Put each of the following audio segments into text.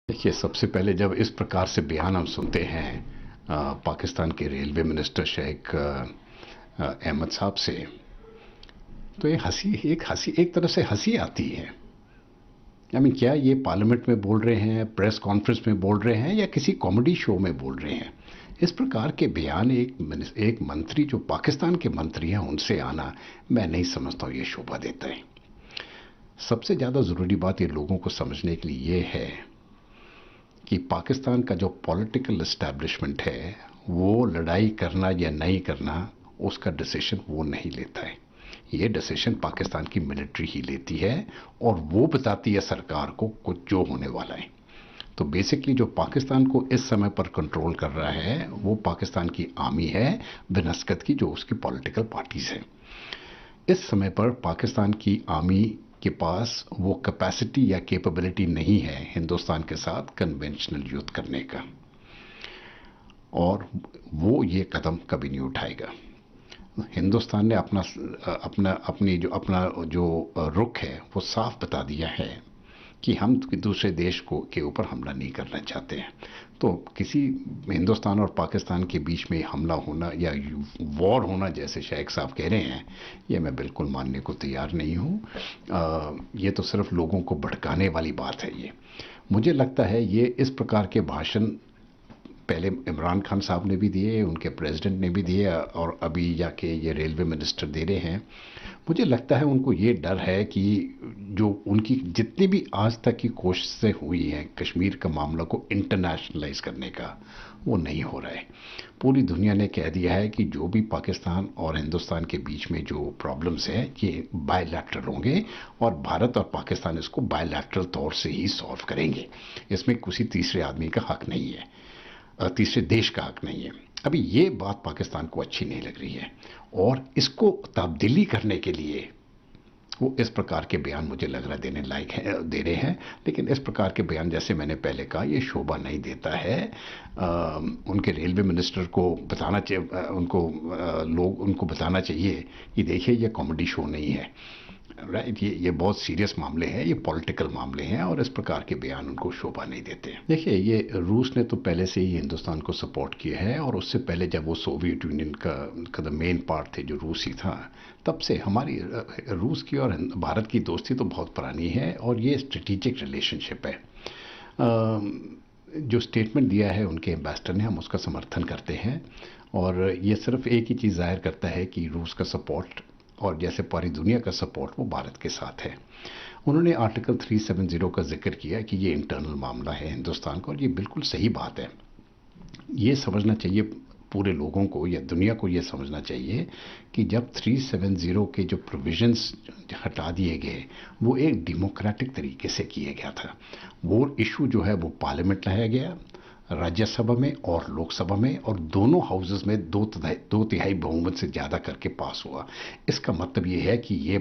देखिए, सबसे पहले जब इस प्रकार से बयान हम सुनते हैं पाकिस्तान के रेलवे मिनिस्टर शेख अहमद साहब से, तो एक तरह से हंसी आती है। क्या ये पार्लियामेंट में बोल रहे हैं, प्रेस कॉन्फ्रेंस में बोल रहे हैं, या किसी कॉमेडी शो में बोल रहे हैं? इस प्रकार के बयान एक मंत्री, जो पाकिस्तान के मंत्री हैं, उनसे आना, मैं नहीं समझता हूँ ये शोभा देता है। सबसे ज़्यादा ज़रूरी बात ये लोगों को समझने के लिए ये है कि पाकिस्तान का जो पॉलिटिकल एस्टैब्लिशमेंट है, वो लड़ाई करना या नहीं करना, उसका डिसीजन वो नहीं लेता है। ये डिसीजन पाकिस्तान की मिलिट्री ही लेती है, और वो बताती है सरकार को कुछ जो होने वाला है। तो बेसिकली जो पाकिस्तान को इस समय पर कंट्रोल कर रहा है, वो पाकिस्तान की आर्मी है, बिनस्कत की, जो उसकी पॉलिटिकल पार्टीज है। इस समय पर पाकिस्तान की आर्मी के पास वो कैपेसिटी या कैपेबिलिटी नहीं है हिंदुस्तान के साथ कन्वेंशनल युद्ध करने का, और वो ये कदम कभी नहीं उठाएगा। हिंदुस्तान ने अपना जो रुख है वो साफ बता दिया है कि हम दूसरे देश के ऊपर हमला नहीं करना चाहते हैं। तो किसी हिंदुस्तान और पाकिस्तान के बीच में हमला होना या वॉर होना, जैसे शेख साहब कह रहे हैं, ये मैं बिल्कुल मानने को तैयार नहीं हूँ। ये तो सिर्फ लोगों को भड़काने वाली बात है। ये मुझे लगता है ये इस प्रकार के भाषण पहले इमरान खान साहब ने भी दिए, उनके प्रेसिडेंट ने भी दिए, और अभी जाके ये रेलवे मिनिस्टर दे रहे हैं। मुझे लगता है उनको ये डर है कि जो उनकी जितनी भी आज तक की कोशिशें हुई हैं कश्मीर का मामला को इंटरनेशनलाइज करने का, वो नहीं हो रहा है। पूरी दुनिया ने कह दिया है कि जो भी पाकिस्तान और हिंदुस्तान के बीच में जो प्रॉब्लम्स हैं, ये बायलैटरल होंगे, और भारत और पाकिस्तान इसको बायलैटरल तौर से ही सॉल्व करेंगे। इसमें किसी तीसरे आदमी का हक नहीं है, तीसरे देश का हक नहीं है। अभी ये बात पाकिस्तान को अच्छी नहीं लग रही है, और इसको तब्दीली करने के लिए वो इस प्रकार के बयान मुझे लग रहा देने लायक है, दे रहे हैं। लेकिन इस प्रकार के बयान, जैसे मैंने पहले कहा, ये शोभा नहीं देता है। उनके रेलवे मिनिस्टर को बताना चाहिए, लोग उनको बताना चाहिए कि देखिए, ये कॉमेडी शो नहीं है, राइट। ये बहुत सीरियस मामले हैं, ये पॉलिटिकल मामले हैं, और इस प्रकार के बयान उनको शोभा नहीं देते। देखिए, ये रूस ने तो पहले से ही हिंदुस्तान को सपोर्ट किया है, और उससे पहले जब वो सोवियत यूनियन का मेन पार्ट थे, जो रूस ही था, तब से हमारी रूस की और भारत की दोस्ती तो बहुत पुरानी है, और ये स्ट्रेटेजिक रिलेशनशिप है। जो स्टेटमेंट दिया है उनके एम्बेसडर ने, हम उसका समर्थन करते हैं, और ये सिर्फ एक ही चीज़ जाहिर करता है कि रूस का सपोर्ट, और जैसे पूरी दुनिया का सपोर्ट, वो भारत के साथ है। उन्होंने आर्टिकल 370 का जिक्र किया कि ये इंटरनल मामला है हिंदुस्तान का, और ये बिल्कुल सही बात है। ये समझना चाहिए पूरे लोगों को, या दुनिया को ये समझना चाहिए कि जब 370 के जो प्रोविजंस हटा दिए गए, वो एक डेमोक्रेटिक तरीके से किया गया था। वो इशू जो है वो पार्लियामेंट लाया गया, राज्यसभा में और लोकसभा में, और दोनों हाउसेस में दो तिहाई बहुमत से ज़्यादा करके पास हुआ। इसका मतलब ये है कि ये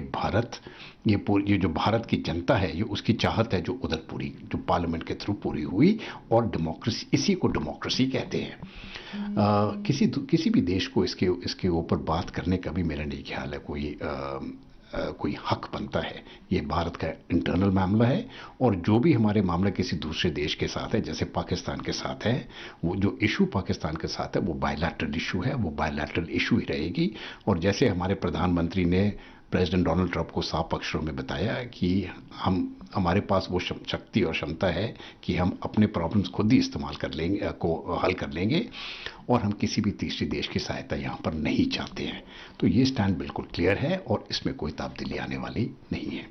जो भारत की जनता है, ये उसकी चाहत है, जो उधर पूरी, जो पार्लियामेंट के थ्रू पूरी हुई, और डेमोक्रेसी, इसी को डेमोक्रेसी कहते हैं। किसी भी देश को इसके ऊपर बात करने का भी मेरा नहीं ख्याल है कोई हक बनता है। ये भारत का इंटरनल मामला है, और जो भी हमारे मामला किसी दूसरे देश के साथ है, जैसे पाकिस्तान के साथ है, वो जो इशू पाकिस्तान के साथ है, वो बायलैटरल इशू है, वो बायलैटरल इशू ही रहेगी। और जैसे हमारे प्रधानमंत्री ने प्रेसिडेंट डोनाल्ड ट्रंप को साफ अक्षरों में बताया कि हमारे पास वो शक्ति और क्षमता है कि हम अपने प्रॉब्लम्स खुद ही इस्तेमाल कर लेंगे, को हल कर लेंगे, और हम किसी भी तीसरे देश की सहायता यहाँ पर नहीं चाहते हैं। तो ये स्टैंड बिल्कुल क्लियर है, और इसमें कोई तब्दीली आने वाली नहीं है।